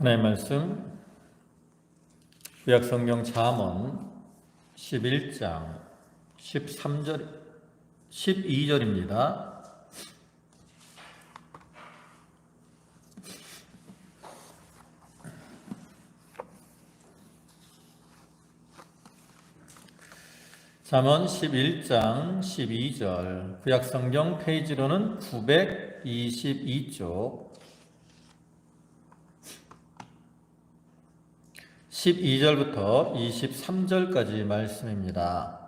하나님 말씀 구약성경 잠언 11장 13절 12절입니다. 잠언 11장 12절 구약성경 페이지로는 922쪽 12절부터 23절까지 말씀입니다.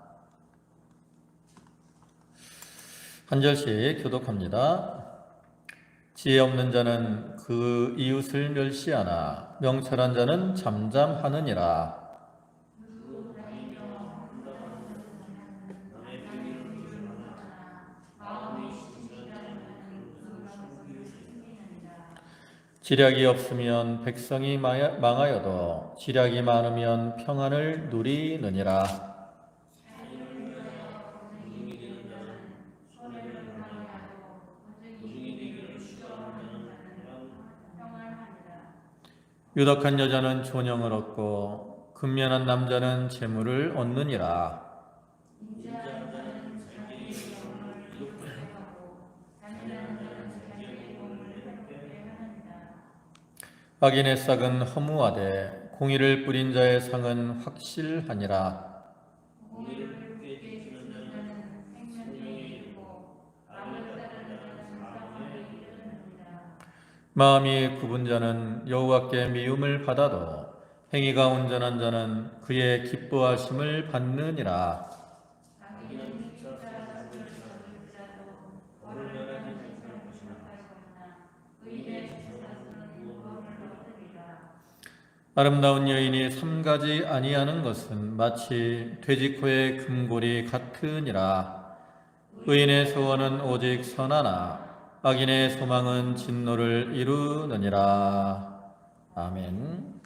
한 절씩 교독합니다. 지혜 없는 자는 그 이웃을 멸시하나 명철한 자는 잠잠하느니라. 지략이 없으면 백성이 망하여도 지략이 많으면 평안을 누리느니라. 유덕한 여자는 존영을 얻고 근면한 남자는 재물을 얻느니라. 악인의 싹은 허무하되 공의를 뿌린 자의 상은 확실하니라. 마음이 굽은 자는 여호와께 미움을 받아도 행위가 온전한 자는 그의 기뻐하심을 받느니라. 아름다운 여인이 삼가지 아니하는 것은 마치 돼지코의 금골이 같으니라. 의인의 소원은 오직 선하나 악인의 소망은 진노를 이루느니라. 아멘.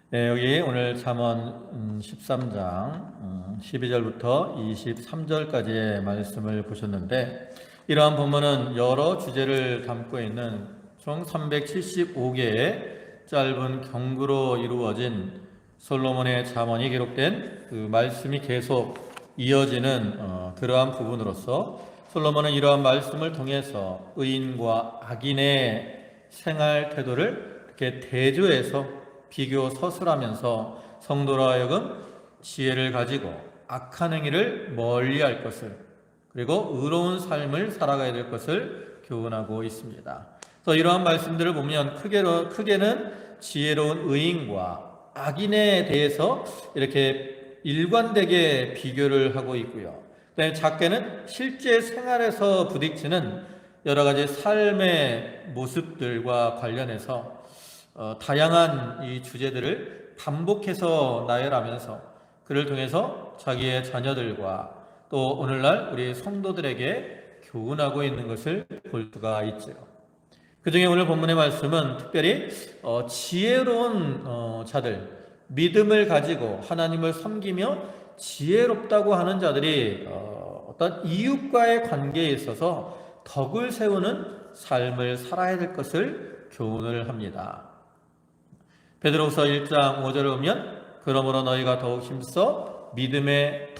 네, 여기 오늘 잠언 13장 12절부터 23절까지의 말씀을 보셨는데, 이러한 본문은 여러 주제를 담고 있는 총 375개의 짧은 경구로 이루어진 솔로몬의 잠언이 기록된 그 말씀이 계속 이어지는 그러한 부분으로서, 솔로몬은 이러한 말씀을 통해서 의인과 악인의 생활 태도를 이렇게 대조해서 비교 서술하면서 성도로 하여금 지혜를 가지고 악한 행위를 멀리할 것을, 그리고 의로운 삶을 살아가야 될 것을 교훈하고 있습니다. 그래서 이러한 말씀들을 보면 크게는 지혜로운 의인과 악인에 대해서 이렇게 일관되게 비교를 하고 있고요. 그다음에 작게는 실제 생활에서 부딪히는 여러 가지 삶의 모습들과 관련해서 다양한 이 주제들을 반복해서 나열하면서 그를 통해서 자기의 자녀들과 또 오늘날 우리 성도들에게 교훈하고 있는 것을 볼 수가 있죠. 그 중에 오늘 본문의 말씀은 특별히 지혜로운 자들, 믿음을 가지고 하나님을 섬기며 지혜롭다고 하는 자들이 어떤 이웃과의 관계에 있어서 덕을 세우는 삶을 살아야 될 것을 교훈을 합니다. 베드로후서 1장 5절을 보면 그러므로 너희가 더욱 힘써 믿음의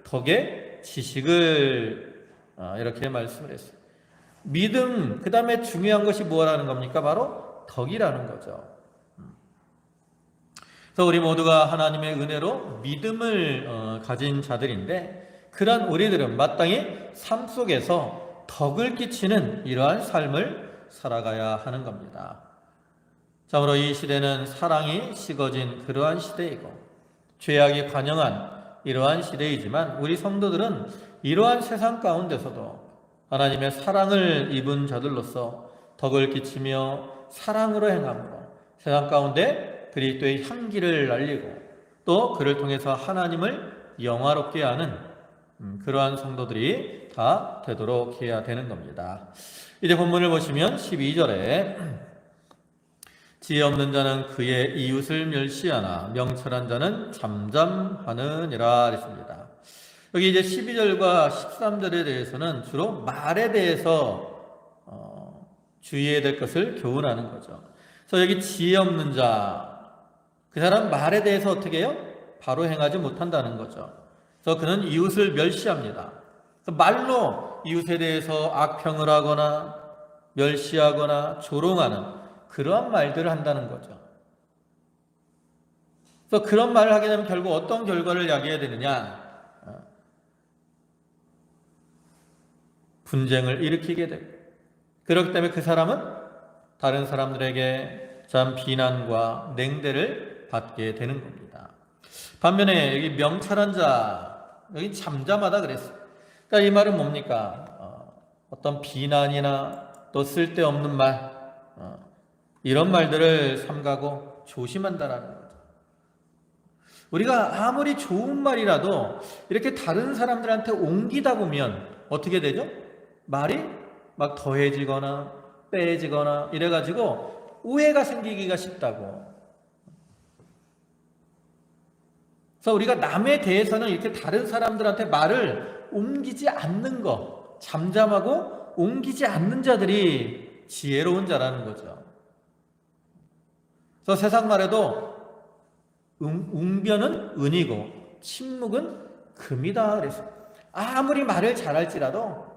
덕의 지식을 이렇게 말씀을 했어요. 믿음, 그 다음에 중요한 것이 뭐라는 겁니까? 바로 덕이라는 거죠. 그래서 우리 모두가 하나님의 은혜로 믿음을 가진 자들인데, 그러한 우리들은 마땅히 삶 속에서 덕을 끼치는 이러한 삶을 살아가야 하는 겁니다. 참으로 이 시대는 사랑이 식어진 그러한 시대이고 죄악이 관영한 이러한 시대이지만, 우리 성도들은 이러한 세상 가운데서도 하나님의 사랑을 입은 자들로서 덕을 끼치며 사랑으로 행함으로 세상 가운데 그리스도의 향기를 날리고 또 그를 통해서 하나님을 영화롭게 하는 그러한 성도들이 다 되도록 해야 되는 겁니다. 이제 본문을 보시면 12절에 지혜 없는 자는 그의 이웃을 멸시하나 명철한 자는 잠잠하느니라 했습니다. 여기 이제 12절과 13절에 대해서는 주로 말에 대해서 주의해야 될 것을 교훈하는 거죠. 그래서 여기 지혜 없는 자, 그 사람 말에 대해서 어떻게 해요? 바로 행하지 못한다는 거죠. 그래서 그는 이웃을 멸시합니다. 그래서 말로 이웃에 대해서 악평을 하거나 멸시하거나 조롱하는 그러한 말들을 한다는 거죠. 그래서 그런 말을 하게 되면 결국 어떤 결과를 야기해야 되느냐? 분쟁을 일으키게 되고, 그렇기 때문에 그 사람은 다른 사람들에게 참 비난과 냉대를 받게 되는 겁니다. 반면에 여기 명철한 자, 여기 잠잠하다 그랬어요. 그러니까 이 말은 뭡니까? 어떤 비난이나 또 쓸데없는 말, 이런 말들을 삼가고 조심한다라는 거죠. 우리가 아무리 좋은 말이라도 이렇게 다른 사람들한테 옮기다 보면 어떻게 되죠? 말이 막 더해지거나 빼지거나 이래가지고 오해가 생기기가 쉽다고. 그래서 우리가 남에 대해서는 이렇게 다른 사람들한테 말을 옮기지 않는 거, 잠잠하고 옮기지 않는 자들이 지혜로운 자라는 거죠. 그래서 세상 말에도 웅변은 은이고 침묵은 금이다 그래서 아무리 말을 잘할지라도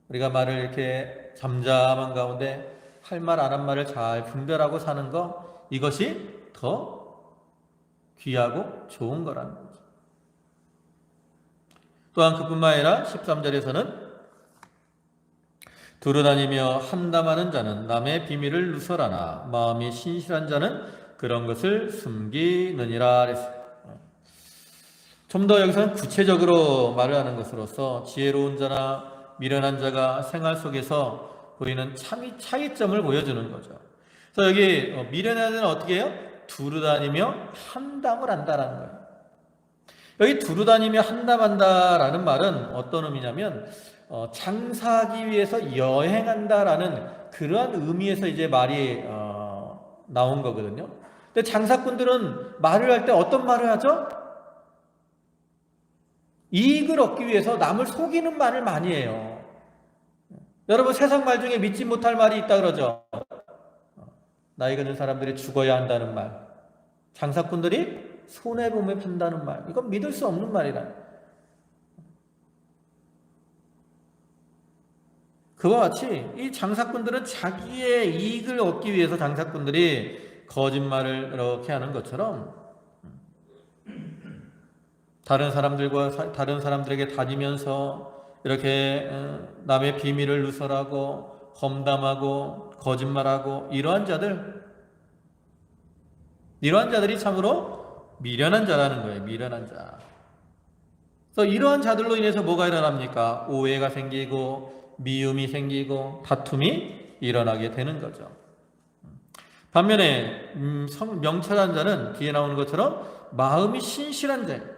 우리가 말을 이렇게 잠잠한 가운데 할 말 안 한 말을 잘 분별하고 사는 거, 이것이 더 귀하고 좋은 거라는 거죠. 또한 그뿐만 아니라 13절에서는 두루다니며 한담하는 자는 남의 비밀을 누설하나 마음이 신실한 자는 그런 것을 숨기느니라 그랬어요. 좀 더 여기서는 구체적으로 말을 하는 것으로서 지혜로운 자나 미련한 자가 생활 속에서 보이는 차이점을 보여주는 거죠. 그래서 여기 미련한 자는 어떻게 해요? 두루다니며 한담을 한다라는 거예요. 여기 두루다니며 한담한다라는 말은 어떤 의미냐면 장사하기 위해서 여행한다라는 그러한 의미에서 이제 말이 나온 거거든요. 근데 장사꾼들은 말을 할 때 어떤 말을 하죠? 이익을 얻기 위해서 남을 속이는 말을 많이 해요. 여러분, 세상 말 중에 믿지 못할 말이 있다 그러죠. 나이가 든 사람들이 죽어야 한다는 말, 장사꾼들이 손해보며 판다는 말, 이건 믿을 수 없는 말이라. 그와 같이 이 장사꾼들은 자기의 이익을 얻기 위해서 장사꾼들이 거짓말을 이렇게 하는 것처럼 다른 사람들에게 다니면서 이렇게 남의 비밀을 누설하고 험담하고 거짓말하고 이러한 자들이 참으로 미련한 자라는 거예요. 미련한 자. 그래서 이러한 자들로 인해서 뭐가 일어납니까? 오해가 생기고 미움이 생기고 다툼이 일어나게 되는 거죠. 반면에 명철한 자는 뒤에 나오는 것처럼 마음이 신실한 자예요.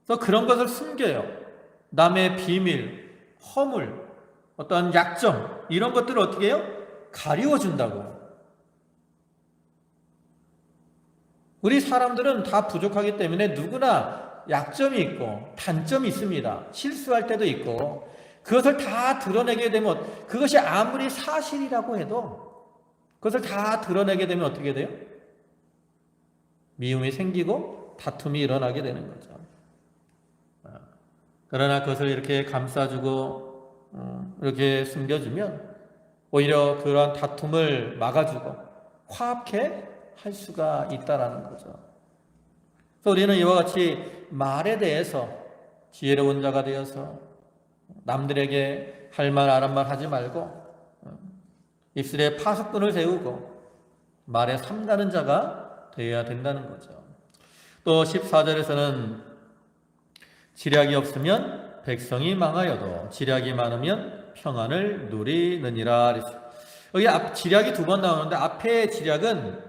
그래서 그런 것을 숨겨요. 남의 비밀, 허물, 어떠한 약점 이런 것들을 어떻게 해요? 가리워준다고. 우리 사람들은 다 부족하기 때문에 누구나 약점이 있고 단점이 있습니다. 실수할 때도 있고 그것을 다 드러내게 되면 그것이 아무리 사실이라고 해도 그것을 다 드러내게 되면 어떻게 돼요? 미움이 생기고 다툼이 일어나게 되는 거죠. 그러나 그것을 이렇게 감싸주고 이렇게 숨겨주면 오히려 그러한 다툼을 막아주고 화합케 할 수가 있다라는 거죠. 그래서 우리는 이와 같이 말에 대해서 지혜로운 자가 되어서 남들에게 할 말 안 한 말 하지 말고 입술에 파수꾼을 세우고 말에 삼가는 자가 되어야 된다는 거죠. 또 14절에서는 지략이 없으면 백성이 망하여도 지략이 많으면 평안을 누리느니라. 여기 지략이 두 번 나오는데 앞에 지략은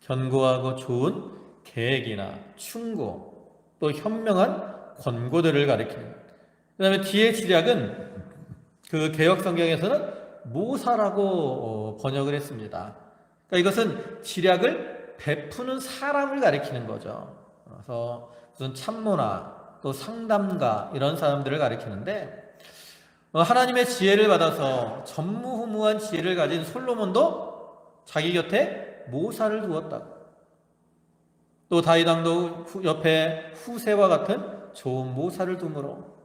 견고하고 좋은 계획이나 충고 또 현명한 권고들을 가리킵니다. 그 다음에 뒤에 지략은 그 개역 성경에서는 모사라고 번역을 했습니다. 그러니까 이것은 지략을 베푸는 사람을 가리키는 거죠. 그래서 무슨 참모나 또 상담가 이런 사람들을 가리키는데 하나님의 지혜를 받아서 전무후무한 지혜를 가진 솔로몬도 자기 곁에 모사를 두었다고. 또 다윗 왕도 옆에 후세와 같은 좋은 모사를 둠으로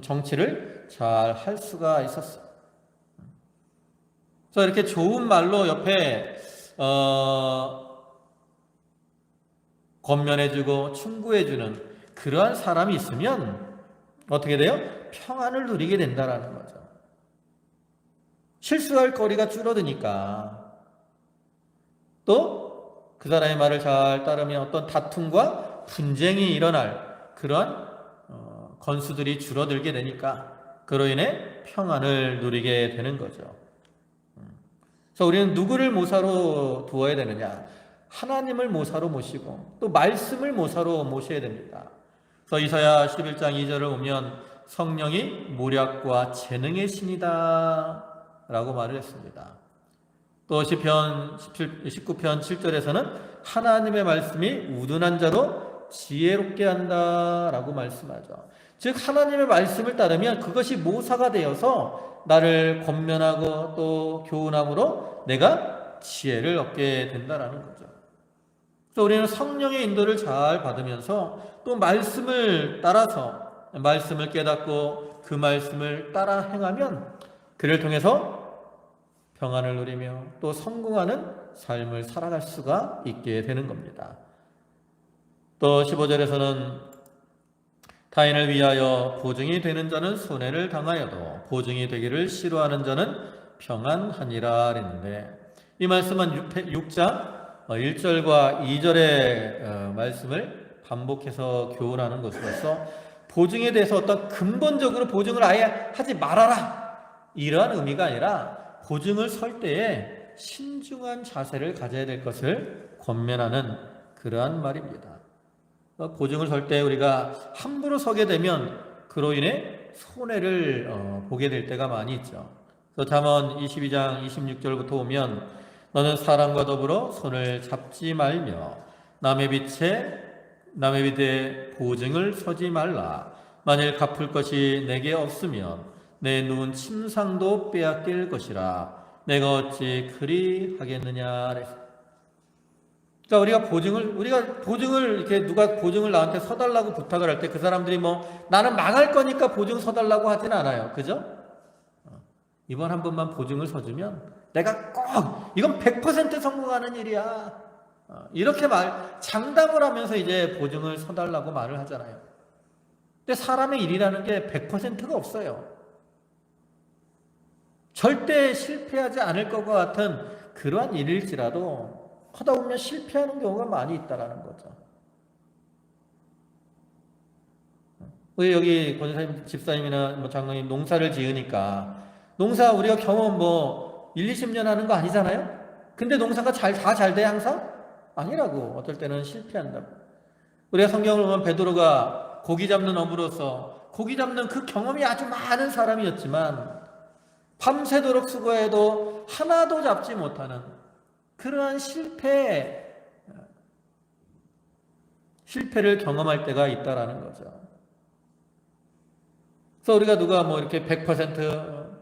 정치를 잘 할 수가 있었어. 그래서 이렇게 좋은 말로 옆에 권면해주고 충고해주는 그러한 사람이 있으면 어떻게 돼요? 평안을 누리게 된다라는 거죠. 실수할 거리가 줄어드니까. 또 그 사람의 말을 잘 따르면 어떤 다툼과 분쟁이 일어날 그러한 건수들이 줄어들게 되니까 그로 인해 평안을 누리게 되는 거죠. 그래서 우리는 누구를 모사로 두어야 되느냐? 하나님을 모사로 모시고 또 말씀을 모사로 모셔야 됩니다. 그래서 이사야 11장 2절을 보면 성령이 모략과 재능의 신이다 라고 말을 했습니다. 또 시편 19편 7절에서는 하나님의 말씀이 우둔한 자로 지혜롭게 한다 라고 말씀하죠. 즉 하나님의 말씀을 따르면 그것이 모사가 되어서 나를 권면하고 또 교훈함으로 내가 지혜를 얻게 된다라는 거죠. 그래서 우리는 성령의 인도를 잘 받으면서 또 말씀을 따라서 말씀을 깨닫고 그 말씀을 따라 행하면 그를 통해서 평안을 누리며 또 성공하는 삶을 살아갈 수가 있게 되는 겁니다. 또 15절에서는 타인을 위하여 보증이 되는 자는 손해를 당하여도 보증이 되기를 싫어하는 자는 평안하니라 그랬는데 이 말씀은 6장 1절과 2절의 말씀을 반복해서 교훈하는 것으로서 보증에 대해서 어떤 근본적으로 보증을 아예 하지 말아라 이러한 의미가 아니라 보증을 설 때에 신중한 자세를 가져야 될 것을 권면하는 그러한 말입니다. 보증을 설 때 우리가 함부로 서게 되면 그로 인해 손해를 보게 될 때가 많이 있죠. 그래서 잠언 22장 26절부터 보면 너는 사람과 더불어 손을 잡지 말며 남의 빛에 보증을 서지 말라. 만일 갚을 것이 내게 없으면 내 누운 침상도 빼앗길 것이라. 내가 어찌 그리 하겠느냐. 그러니까 우리가 보증을 이렇게 누가 보증을 나한테 서달라고 부탁을 할 때 그 사람들이 나는 망할 거니까 보증 서달라고 하진 않아요. 그죠? 이번 한 번만 보증을 서주면 내가 꼭 이건 100% 성공하는 일이야. 이렇게 장담을 하면서 이제 보증을 서달라고 말을 하잖아요. 근데 사람의 일이라는 게 100%가 없어요. 절대 실패하지 않을 것과 같은 그러한 일일지라도 하다 보면 실패하는 경우가 많이 있다라는 거죠. 왜 여기 권사님, 집사님이나 장로님 농사를 지으니까 농사 우리가 경험 1, 20년 하는 거 아니잖아요? 근데 농사가 다 잘 돼 항상? 아니라고. 어떨 때는 실패한다고. 우리가 성경을 보면 베드로가 고기 잡는 어부로서 고기 잡는 그 경험이 아주 많은 사람이었지만 밤새도록 수고해도 하나도 잡지 못하는 그러한 실패를 경험할 때가 있다라는 거죠. 그래서 우리가 누가 이렇게 100%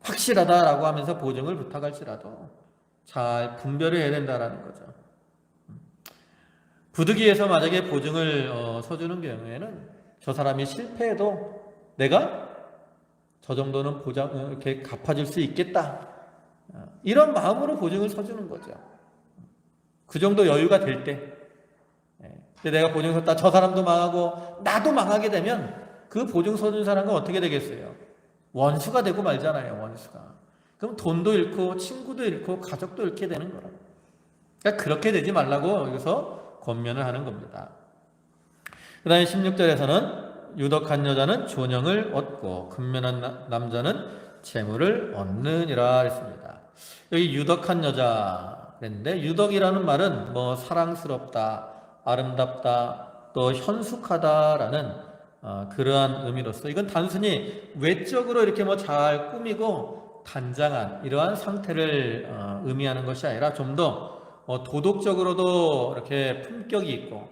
확실하다라고 하면서 보증을 부탁할지라도 잘 분별을 해야 된다라는 거죠. 부득이해서 만약에 보증을 서주는 경우에는 저 사람이 실패해도 내가 저 정도는 이렇게 갚아줄 수 있겠다. 이런 마음으로 보증을 서주는 거죠. 그 정도 여유가 될 때. 근데 내가 보증 섰다 저 사람도 망하고 나도 망하게 되면 그 보증 서준 사람은 어떻게 되겠어요? 원수가 되고 말잖아요. 원수가. 그럼 돈도 잃고 친구도 잃고 가족도 잃게 되는 거라고. 그러니까 그렇게 되지 말라고 여기서 권면을 하는 겁니다. 그 다음에 16절에서는 유덕한 여자는 존영을 얻고 근면한 남자는 재물을 얻느니라 했습니다. 여기 유덕한 여자 그랬는데 유덕이라는 말은 사랑스럽다, 아름답다, 또 현숙하다라는 그러한 의미로서 이건 단순히 외적으로 이렇게 잘 꾸미고 단장한 이러한 상태를 의미하는 것이 아니라 좀 더 도덕적으로도 이렇게 품격이 있고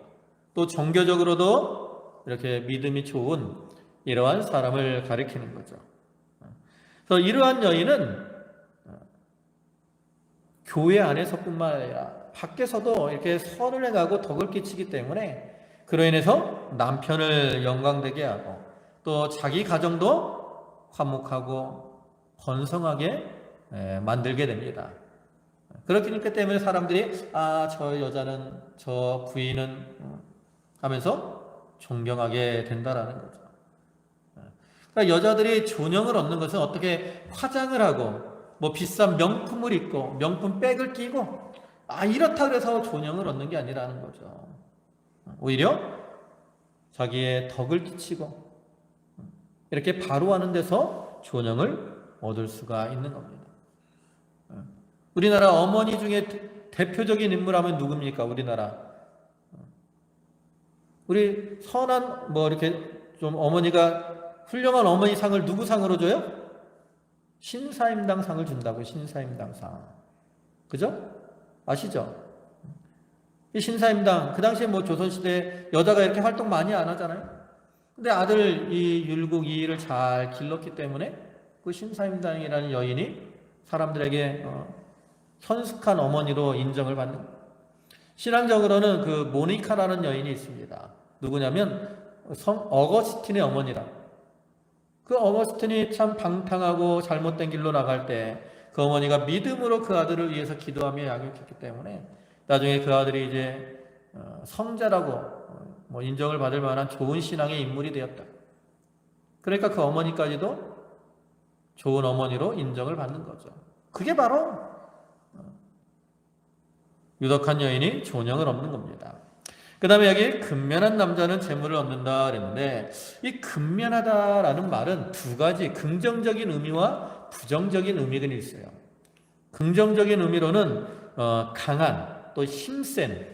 또 종교적으로도 이렇게 믿음이 좋은 이러한 사람을 가리키는 거죠. 그래서 이러한 여인은 교회 안에서뿐만 아니라 밖에서도 이렇게 선을 행하고 덕을 끼치기 때문에 그로 인해서 남편을 영광되게 하고 또 자기 가정도 화목하고 번성하게 만들게 됩니다. 그렇기 때문에 사람들이 저 여자는, 저 부인은 하면서 존경하게 된다라는 거죠. 그러니까 여자들이 존영을 얻는 것은 어떻게 화장을 하고 뭐 비싼 명품을 입고 명품 백을 끼고 이렇다 그래서 존영을 얻는 게 아니라는 거죠. 오히려 자기의 덕을 끼치고 이렇게 바로 하는 데서 존영을 얻을 수가 있는 겁니다. 우리나라 어머니 중에 대표적인 인물하면 누굽니까? 우리나라 우리 선한 이렇게 좀 어머니가 훌륭한 어머니 상을 누구 상으로 줘요? 신사임당 상을 준다고. 신사임당 상. 그죠? 아시죠? 이 신사임당 그 당시에 조선시대 여자가 이렇게 활동 많이 안 하잖아요. 근데 아들 이 율곡 이이를 잘 길렀기 때문에 그 신사임당이라는 여인이 사람들에게 현숙한 어머니로 인정을 받는 거예요. 신앙적으로는 그 모니카라는 여인이 있습니다. 누구냐면 성 어거스틴의 어머니라. 그 어거스틴이 참 방탕하고 잘못된 길로 나갈 때 그 어머니가 믿음으로 그 아들을 위해서 기도하며 양육했기 때문에 나중에 그 아들이 이제 성자라고 인정을 받을 만한 좋은 신앙의 인물이 되었다. 그러니까 그 어머니까지도 좋은 어머니로 인정을 받는 거죠. 그게 바로 유덕한 여인이 존영을 얻는 겁니다. 그 다음에 여기 근면한 남자는 재물을 얻는다 그랬는데 이 근면하다라는 말은 두 가지 긍정적인 의미와 부정적인 의미가 있어요. 긍정적인 의미로는 강한 또 힘센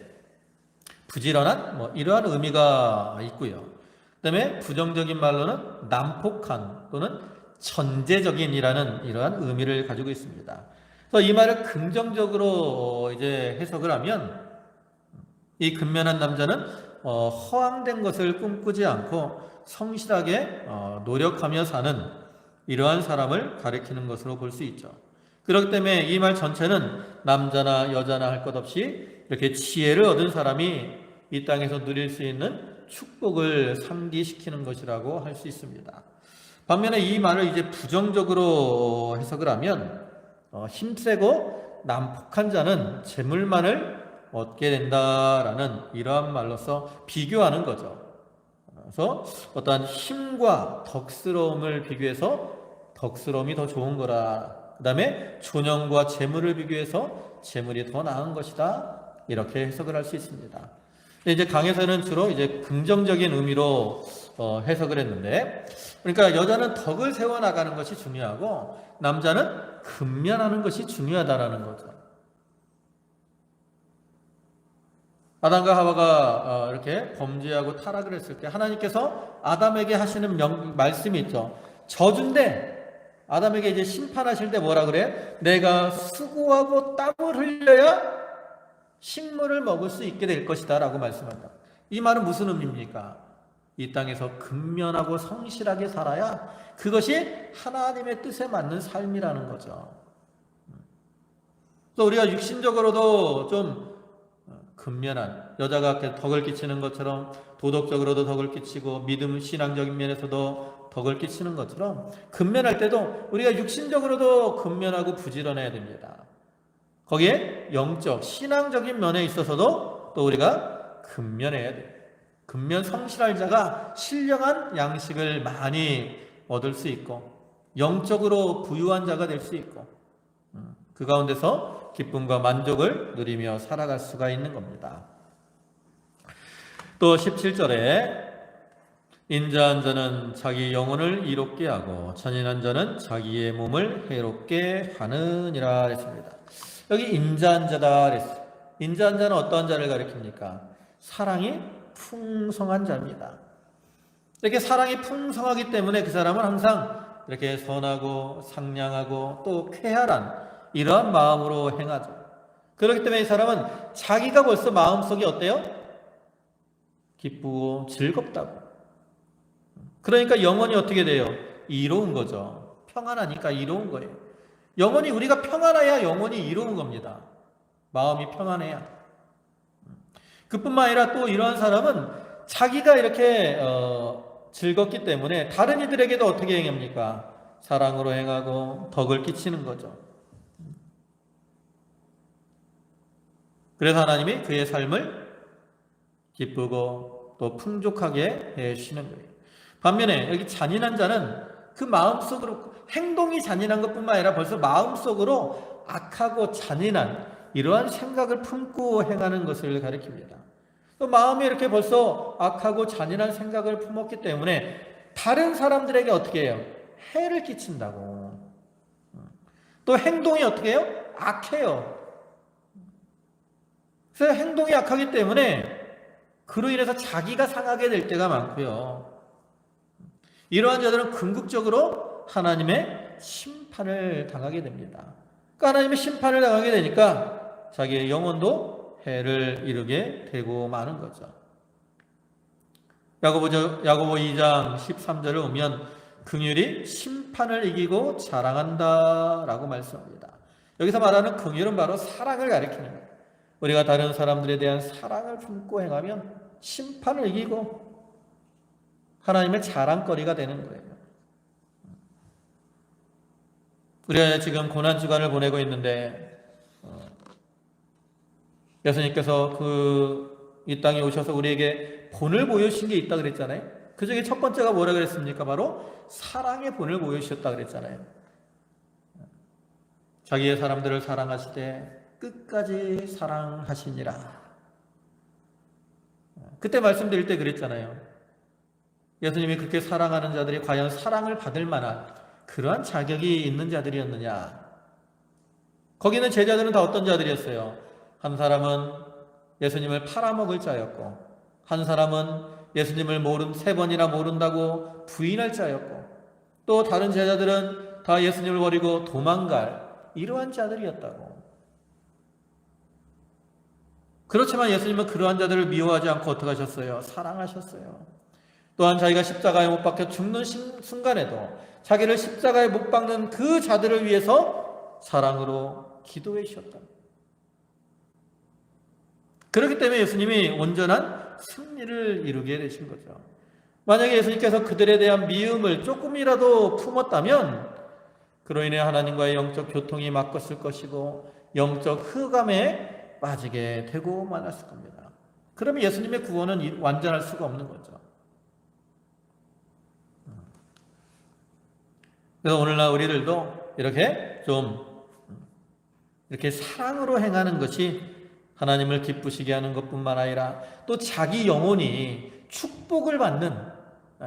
부지런한 이러한 의미가 있고요. 그 다음에 부정적인 말로는 난폭한 또는 천재적인이라는 이러한 의미를 가지고 있습니다. 그래서 이 말을 긍정적으로 이제 해석을 하면 이 근면한 남자는 허황된 것을 꿈꾸지 않고 성실하게 노력하며 사는 이러한 사람을 가리키는 것으로 볼 수 있죠. 그렇기 때문에 이 말 전체는 남자나 여자나 할 것 없이 이렇게 지혜를 얻은 사람이 이 땅에서 누릴 수 있는 축복을 상기시키는 것이라고 할 수 있습니다. 반면에 이 말을 이제 부정적으로 해석을 하면 힘세고 난폭한 자는 재물만을 얻게 된다라는 이러한 말로서 비교하는 거죠. 그래서 어떠한 힘과 덕스러움을 비교해서 덕스러움이 더 좋은 거라. 그 다음에 존영과 재물을 비교해서 재물이 더 나은 것이다. 이렇게 해석을 할 수 있습니다. 근데 이제 강에서는 주로 이제 긍정적인 의미로 해석을 했는데, 그러니까 여자는 덕을 세워나가는 것이 중요하고 남자는 근면하는 것이 중요하다라는 거죠. 아담과 하와가 이렇게 범죄하고 타락을 했을 때 하나님께서 아담에게 하시는 말씀이 있죠. 저주인데 아담에게 이제 심판하실 때 뭐라 그래? 내가 수고하고 땀을 흘려야 식물을 먹을 수 있게 될 것이다 라고 말씀한다. 이 말은 무슨 의미입니까? 이 땅에서 근면하고 성실하게 살아야 그것이 하나님의 뜻에 맞는 삶이라는 거죠. 또 우리가 육신적으로도 좀 근면한, 여자가 덕을 끼치는 것처럼 도덕적으로도 덕을 끼치고 믿음 신앙적인 면에서도 덕을 끼치는 것처럼 근면할 때도 우리가 육신적으로도 근면하고 부지런해야 됩니다. 거기에 영적, 신앙적인 면에 있어서도 또 우리가 근면해야 돼요. 근면 성실할 자가 신령한 양식을 많이 얻을 수 있고 영적으로 부유한 자가 될 수 있고 그 가운데서 기쁨과 만족을 누리며 살아갈 수가 있는 겁니다. 또 17절에 인자한 자는 자기 영혼을 이롭게 하고 천인한 자는 자기의 몸을 해롭게 하느니라 했습니다. 여기 인자한 자다 그랬어요. 인자한 자는 어떠한 자를 가리킵니까? 사랑이 풍성한 자입니다. 이렇게 사랑이 풍성하기 때문에 그 사람은 항상 이렇게 선하고 상냥하고 또 쾌활한 이러한 마음으로 행하죠. 그렇기 때문에 이 사람은 자기가 벌써 마음속이 어때요? 기쁘고 즐겁다고. 그러니까 영혼이 어떻게 돼요? 이로운 거죠. 평안하니까 이로운 거예요. 영혼이 우리가 평안해야 영혼이 이로운 겁니다. 마음이 평안해야. 그뿐만 아니라 또 이러한 사람은 자기가 이렇게 즐겁기 때문에 다른 이들에게도 어떻게 행합니까? 사랑으로 행하고 덕을 끼치는 거죠. 그래서 하나님이 그의 삶을 기쁘고 또 풍족하게 해주시는 거예요. 반면에 여기 잔인한 자는 그 마음속으로 행동이 잔인한 것뿐만 아니라 벌써 마음속으로 악하고 잔인한 이러한 생각을 품고 행하는 것을 가리킵니다. 또 마음에 이렇게 벌써 악하고 잔인한 생각을 품었기 때문에 다른 사람들에게 어떻게 해요? 해를 끼친다고. 또 행동이 어떻게 해요? 악해요. 그래서 행동이 악하기 때문에 그로 인해서 자기가 상하게 될 때가 많고요. 이러한 자들은 궁극적으로 하나님의 심판을 당하게 됩니다. 그러니까 하나님의 심판을 당하게 되니까 자기의 영혼도 해를 이루게 되고 마는 거죠. 야고보 2장 13절을 보면 긍휼이 심판을 이기고 자랑한다라고 말씀합니다. 여기서 말하는 긍휼은 바로 사랑을 가리키는 거예요. 우리가 다른 사람들에 대한 사랑을 품고 행하면 심판을 이기고 하나님의 자랑거리가 되는 거예요. 우리가 지금 고난주간을 보내고 있는데 예수님께서 이 땅에 오셔서 우리에게 본을 보여주신 게 있다 그랬잖아요. 그 중에 첫 번째가 뭐라 그랬습니까? 바로 사랑의 본을 보여주셨다 그랬잖아요. 자기의 사람들을 사랑하시되 끝까지 사랑하시니라. 그때 말씀드릴 때 그랬잖아요. 예수님이 그렇게 사랑하는 자들이 과연 사랑을 받을 만한 그러한 자격이 있는 자들이었느냐. 거기는 제자들은 다 어떤 자들이었어요? 한 사람은 예수님을 팔아먹을 자였고, 한 사람은 예수님을 3번이나 모른다고 부인할 자였고, 또 다른 제자들은 다 예수님을 버리고 도망갈 이러한 자들이었다고. 그렇지만 예수님은 그러한 자들을 미워하지 않고 어떻게 하셨어요? 사랑하셨어요. 또한 자기가 십자가에 못 박혀 죽는 순간에도 자기를 십자가에 못 박는 그 자들을 위해서 사랑으로 기도해 주셨다. 그렇기 때문에 예수님이 온전한 승리를 이루게 되신 거죠. 만약에 예수님께서 그들에 대한 미움을 조금이라도 품었다면 그로 인해 하나님과의 영적 교통이 막혔을 것이고 영적 흑암에 빠지게 되고 말았을 겁니다. 그러면 예수님의 구원은 완전할 수가 없는 거죠. 그래서 오늘날 우리들도 이렇게 이렇게 사랑으로 행하는 것이 하나님을 기쁘시게 하는 것뿐만 아니라 또 자기 영혼이 축복을 받는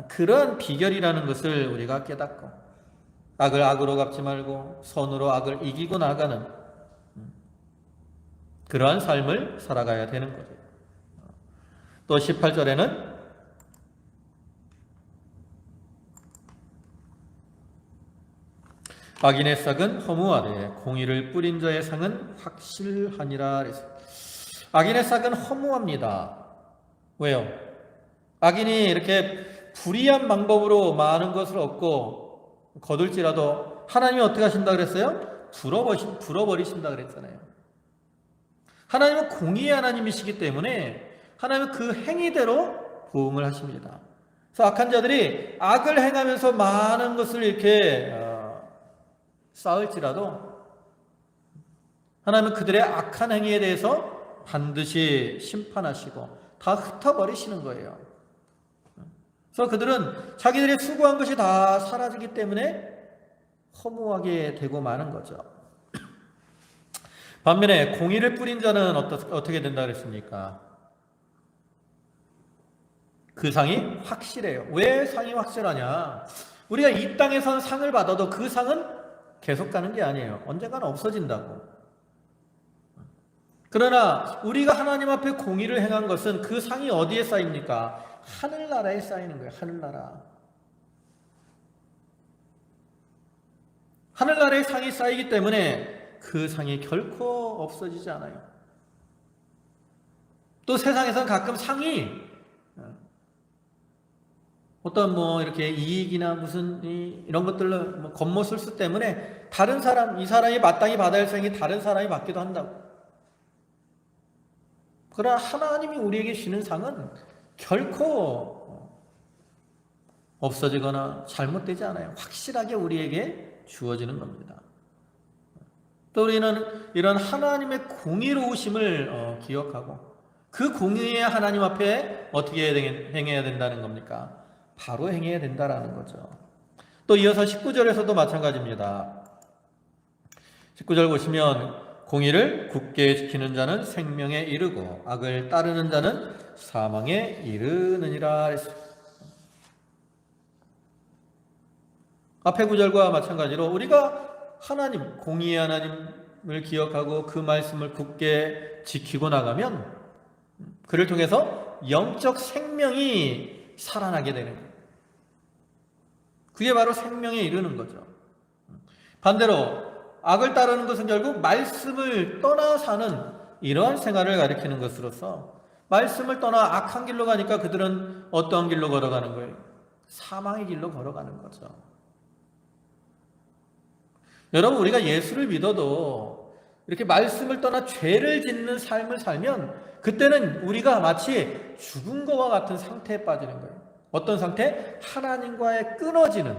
그런 비결이라는 것을 우리가 깨닫고 악을 악으로 갚지 말고 선으로 악을 이기고 나가는 그러한 삶을 살아가야 되는 거죠. 또 18절에는 악인의 싹은 허무하되 공의를 뿌린 자의 상은 확실하니라. 악인의 싹은 허무합니다. 왜요? 악인이 이렇게 불의한 방법으로 많은 것을 얻고 거둘지라도 하나님이 어떻게 하신다 그랬어요? 불어버리신다 그랬잖아요. 하나님은 공의의 하나님이시기 때문에 하나님은 그 행위대로 보응을 하십니다. 그래서 악한 자들이 악을 행하면서 많은 것을 이렇게 쌓을지라도 하나님은 그들의 악한 행위에 대해서 반드시 심판하시고 다 흩어버리시는 거예요. 그래서 그들은 자기들의 수고한 것이 다 사라지기 때문에 허무하게 되고 마는 거죠. 반면에 공의를 뿌린 자는 어떻게 된다 그랬습니까? 그 상이 확실해요. 왜 상이 확실하냐? 우리가 이 땅에선 상을 받아도 그 상은 계속 가는 게 아니에요. 언젠가는 없어진다고. 그러나 우리가 하나님 앞에 공의를 행한 것은 그 상이 어디에 쌓입니까? 하늘나라에 쌓이는 거예요. 하늘나라. 하늘나라에 상이 쌓이기 때문에 그 상이 결코 없어지지 않아요. 또 세상에서는 가끔 상이 어떤 뭐 이렇게 이익이나 무슨 이런 것들로 뭐 겉모술수 때문에 다른 사람, 이 사람이 마땅히 받아야 할 생이 다른 사람이 받기도 한다고. 그러나 하나님이 우리에게 주시는 상은 결코 없어지거나 잘못되지 않아요. 확실하게 우리에게 주어지는 겁니다. 또 우리는 이런 하나님의 공의로우심을 기억하고 그 공의의 하나님 앞에 어떻게 행해야 된다는 겁니까? 바로 행해야 된다라는 거죠. 또 이어서 19절에서도 마찬가지입니다. 19절 보시면 공의를 굳게 지키는 자는 생명에 이르고 악을 따르는 자는 사망에 이르느니라 했습니다. 앞에 구절과 마찬가지로 우리가 하나님, 공의의 하나님을 기억하고 그 말씀을 굳게 지키고 나가면 그를 통해서 영적 생명이 살아나게 되는 거예요. 그게 바로 생명에 이르는 거죠. 반대로 악을 따르는 것은 결국 말씀을 떠나 사는 이러한 생활을 가리키는 것으로서 말씀을 떠나 악한 길로 가니까 그들은 어떤 길로 걸어가는 거예요? 사망의 길로 걸어가는 거죠. 여러분, 우리가 예수를 믿어도 이렇게 말씀을 떠나 죄를 짓는 삶을 살면 그때는 우리가 마치 죽은 것과 같은 상태에 빠지는 거예요. 어떤 상태? 하나님과의 끊어지는.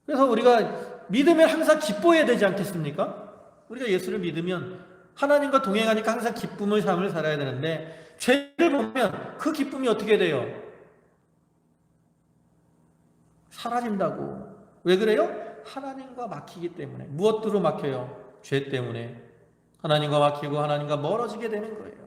그래서 우리가 믿으면 항상 기뻐해야 되지 않겠습니까? 우리가 예수를 믿으면 하나님과 동행하니까 항상 기쁨의 삶을 살아야 되는데 죄를 보면 그 기쁨이 어떻게 돼요? 사라진다고. 왜 그래요? 하나님과 막히기 때문에. 무엇으로 막혀요? 죄 때문에. 하나님과 막히고 하나님과 멀어지게 되는 거예요.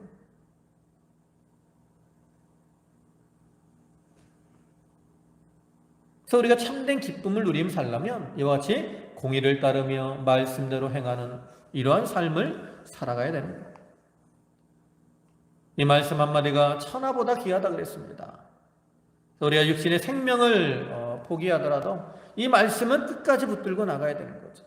그래서 우리가 참된 기쁨을 누리며 살려면 이와 같이 공의를 따르며 말씀대로 행하는 이러한 삶을 살아가야 되는 거예요. 이 말씀 한마디가 천하보다 귀하다 그랬습니다. 우리가 육신의 생명을 포기하더라도 이 말씀은 끝까지 붙들고 나가야 되는 거죠.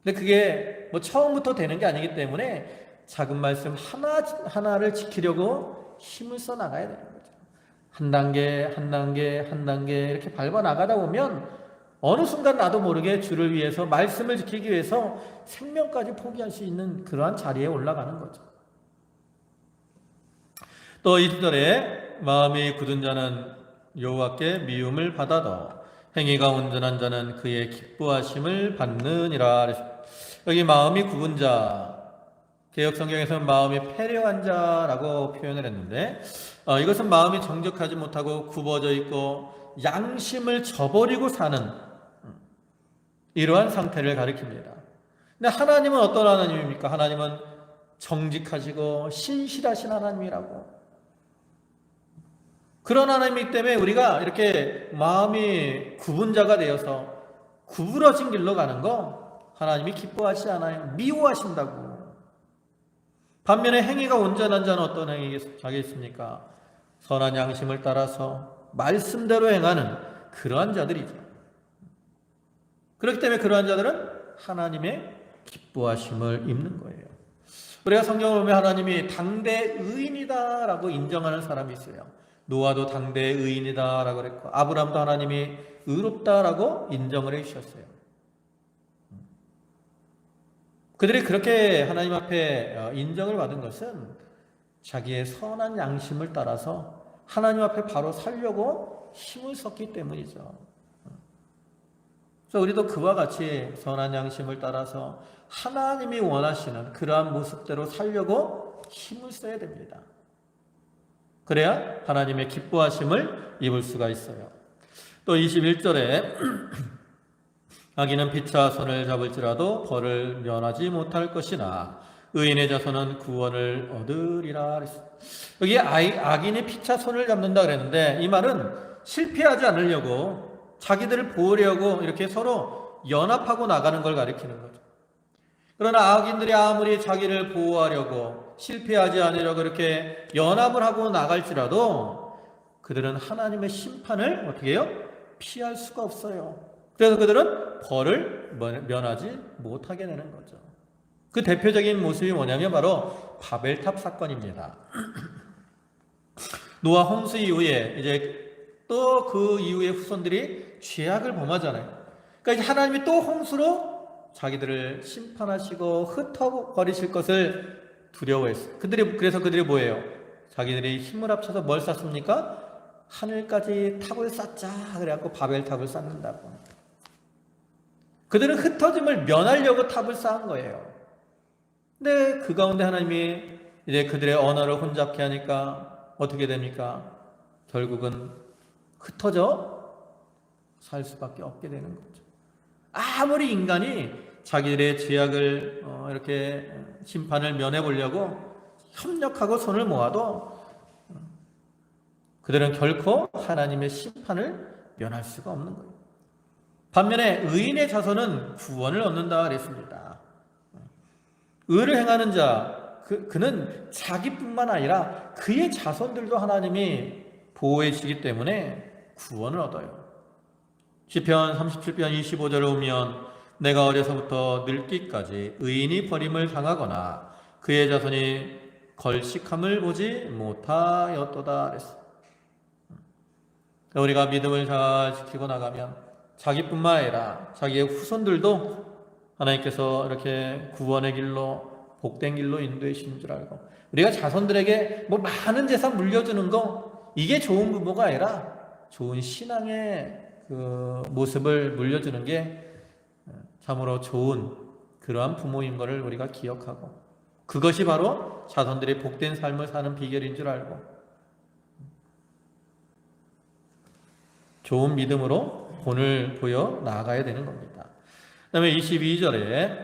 근데 그게 뭐 처음부터 되는 게 아니기 때문에 작은 말씀 하나하나를 지키려고 힘을 써 나가야 되는 거죠. 한 단계, 한 단계, 한 단계 이렇게 밟아 나가다 보면 어느 순간 나도 모르게 주를 위해서 말씀을 지키기 위해서 생명까지 포기할 수 있는 그러한 자리에 올라가는 거죠. 또 20절에 마음이 굳은 자는 여호와께 미움을 받아도 행위가 온전한 자는 그의 기뻐하심을 받느니라. 여기 마음이 굽은 자, 개역성경에서는 마음이 패려한 자라고 표현을 했는데 이것은 마음이 정직하지 못하고 굽어져 있고 양심을 저버리고 사는 이러한 상태를 가리킵니다. 근데 하나님은 어떤 하나님입니까? 하나님은 정직하시고 신실하신 하나님이라고. 그런 하나님이기 때문에 우리가 이렇게 마음이 굽은 자가 되어서 구부러진 길로 가는 거 하나님이 기뻐하지 않아요. 미워하신다고. 반면에 행위가 온전한 자는 어떤 행위가 있습니까? 선한 양심을 따라서 말씀대로 행하는 그러한 자들이죠. 그렇기 때문에 그러한 자들은 하나님의 기뻐하심을 입는 거예요. 우리가 성경을 보면 하나님이 당대 의인이다라고 인정하는 사람이 있어요. 노아도 당대 의인이다라고 그랬고 아브라함도 하나님이 의롭다라고 인정을 해주셨어요. 그들이 그렇게 하나님 앞에 인정을 받은 것은 자기의 선한 양심을 따라서 하나님 앞에 바로 살려고 힘을 썼기 때문이죠. 그래서 우리도 그와 같이 선한 양심을 따라서 하나님이 원하시는 그러한 모습대로 살려고 힘을 써야 됩니다. 그래야 하나님의 기뻐하심을 입을 수가 있어요. 또 21절에 악인은 피차 손을 잡을지라도 벌을 면하지 못할 것이나 의인의 자손은 구원을 얻으리라. 여기 악인이 피차 손을 잡는다 그랬는데 이 말은 실패하지 않으려고 자기들을 보호하려고 이렇게 서로 연합하고 나가는 걸 가리키는 거죠. 그러나 악인들이 아무리 자기를 보호하려고 실패하지 않으려고 이렇게 연합을 하고 나갈지라도 그들은 하나님의 심판을 어떻게 해요? 피할 수가 없어요. 그래서 그들은 벌을 면하지 못하게 되는 거죠. 그 대표적인 모습이 뭐냐면 바로 바벨탑 사건입니다. 노아 홍수 이후에 이제 또 그 이후에 후손들이 죄악을 범하잖아요. 그러니까 이제 하나님이 또 홍수로 자기들을 심판하시고 흩어버리실 것을 두려워했어요. 그래서 그들이 뭐예요? 자기들이 힘을 합쳐서 뭘 쌓습니까? 하늘까지 탑을 쌓자 그래갖고 바벨탑을 쌓는다고. 그들은 흩어짐을 면하려고 탑을 쌓은 거예요. 근데 그 가운데 하나님이 이제 그들의 언어를 혼잡케 하니까 어떻게 됩니까? 결국은 흩어져 살 수밖에 없게 되는 거죠. 아무리 인간이 자기들의 죄악을 이렇게 심판을 면해 보려고 협력하고 손을 모아도 그들은 결코 하나님의 심판을 면할 수가 없는 거예요. 반면에 의인의 자손은 구원을 얻는다 그랬습니다. 의를 행하는 자, 그는 자기뿐만 아니라 그의 자손들도 하나님이 보호해 주시기 때문에 구원을 얻어요. 시편 37편 25절을 보면 내가 어려서부터 늙기까지 의인이 버림을 당하거나 그의 자손이 걸식함을 보지 못하였도다 그랬어요. 우리가 믿음을 잘 지키고 나가면 자기뿐만 아니라 자기의 후손들도 하나님께서 이렇게 구원의 길로 복된 길로 인도해 주신 줄 알고, 우리가 자손들에게 뭐 많은 재산 물려주는 거 이게 좋은 부모가 아니라 좋은 신앙의 그 모습을 물려주는 게 참으로 좋은 그러한 부모인 것을 우리가 기억하고, 그것이 바로 자손들이 복된 삶을 사는 비결인 줄 알고 좋은 믿음으로 본을 보여 나아가야 되는 겁니다. 그 다음에 22절에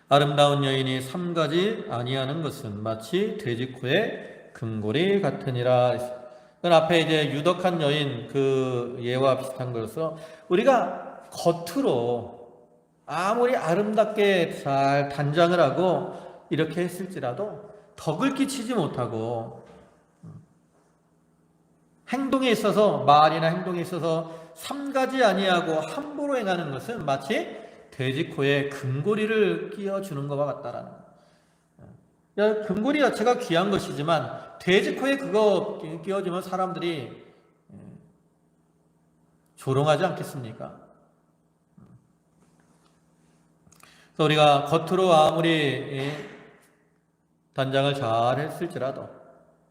아름다운 여인이 삼가지 아니하는 것은 마치 돼지코의 금고리 같으니라. 그 앞에 이제 유덕한 여인 그 예와 비슷한 것으로 우리가 겉으로 아무리 아름답게 잘 단장을 하고 이렇게 했을지라도 덕을 끼치지 못하고 행동에 있어서, 말이나 행동에 있어서 삼가지 아니하고 함부로 행하는 것은 마치 돼지코에 금고리를 끼워주는 것과 같다라는 거예요. 금고리 자체가 귀한 것이지만 돼지코에 그거 끼워주면 사람들이 조롱하지 않겠습니까? 그래서 우리가 겉으로 아무리 단장을 잘 했을지라도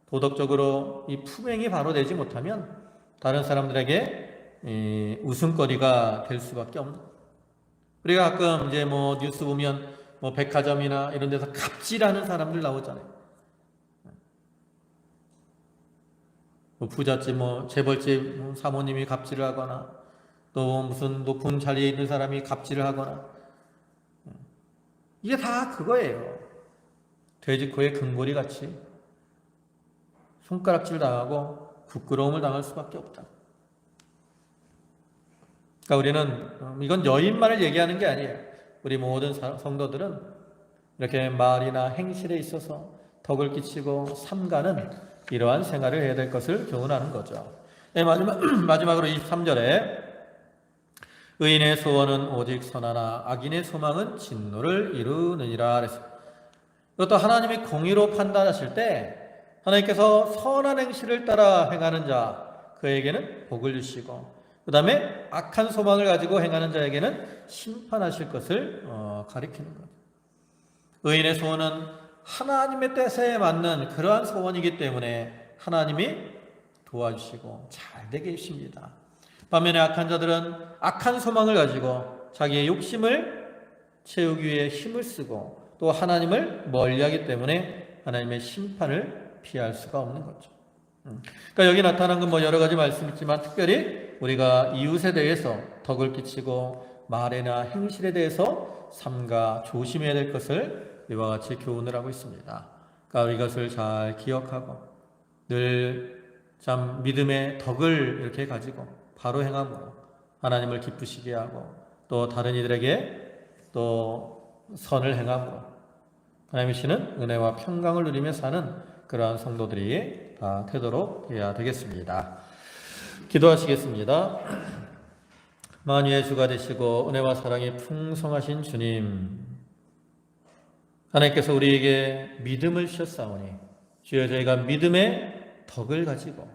도덕적으로 이 품행이 바로 되지 못하면 다른 사람들에게 웃음거리가 될 수밖에 없는. 우리가 가끔 이제 뭐 뉴스 보면 뭐 백화점이나 이런 데서 갑질하는 사람들 나오잖아요. 뭐 부잣집, 뭐 재벌집 사모님이 갑질을 하거나 또 무슨 높은 자리에 있는 사람이 갑질을 하거나, 이게 다 그거예요. 돼지코에 금고리 같이 손가락질 당하고 부끄러움을 당할 수밖에 없다. 그러니까 우리는 이건 여인만을 얘기하는 게 아니에요. 우리 모든 성도들은 이렇게 말이나 행실에 있어서 덕을 끼치고 삼가는 이러한 생활을 해야 될 것을 교훈하는 거죠. 네, 마지막으로 23절에 의인의 소원은 오직 선하나 악인의 소망은 진노를 이루느니라 그랬습니다. 이것도 하나님이 공의로 판단하실 때 하나님께서 선한 행실을 따라 행하는 자 그에게는 복을 주시고, 그 다음에 악한 소망을 가지고 행하는 자에게는 심판하실 것을 가리키는 것. 의인의 소원은 하나님의 뜻에 맞는 그러한 소원이기 때문에 하나님이 도와주시고 잘 되게 해주십니다. 반면에 악한 자들은 악한 소망을 가지고 자기의 욕심을 채우기 위해 힘을 쓰고 또 하나님을 멀리하기 때문에 하나님의 심판을 피할 수가 없는 거죠. 그러니까 여기 나타난 건 뭐 여러 가지 말씀이지만 특별히 우리가 이웃에 대해서 덕을 끼치고 말이나 행실에 대해서 삼가 조심해야 될 것을 이와 같이 교훈을 하고 있습니다. 그러니까 이것을 잘 기억하고 늘 참 믿음의 덕을 이렇게 가지고 바로 행함으로 하나님을 기쁘시게 하고 또 다른 이들에게 또 선을 행함으로 하나님이 주시는 은혜와 평강을 누리며 사는 그러한 성도들이 다 되도록 해야 되겠습니다. 기도하시겠습니다. 만유의 주가 되시고 은혜와 사랑이 풍성하신 주님, 하나님께서 우리에게 믿음을 주셨사오니 주여 저희가 믿음의 덕을 가지고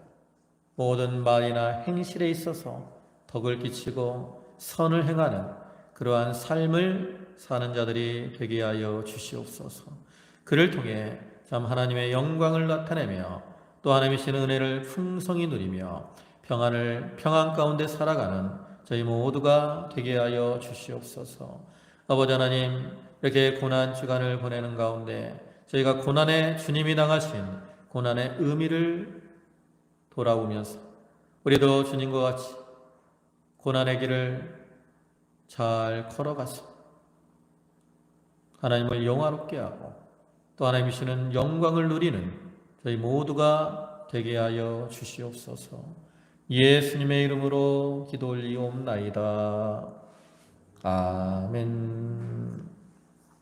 모든 말이나 행실에 있어서 덕을 끼치고 선을 행하는 그러한 삶을 사는 자들이 되게 하여 주시옵소서. 그를 통해 참 하나님의 영광을 나타내며 또 하나님의 신 은혜를 풍성히 누리며 평안 가운데 살아가는 저희 모두가 되게 하여 주시옵소서. 아버지 하나님, 이렇게 고난 주간을 보내는 가운데 저희가 고난에 주님이 당하신 고난의 의미를 돌아오면서 우리도 주님과 같이 고난의 길을 잘 걸어가서 하나님을 영화롭게 하고 또 하나님이시는 영광을 누리는 저희 모두가 되게 하여 주시옵소서. 예수님의 이름으로 기도 올리옵나이다. 아멘.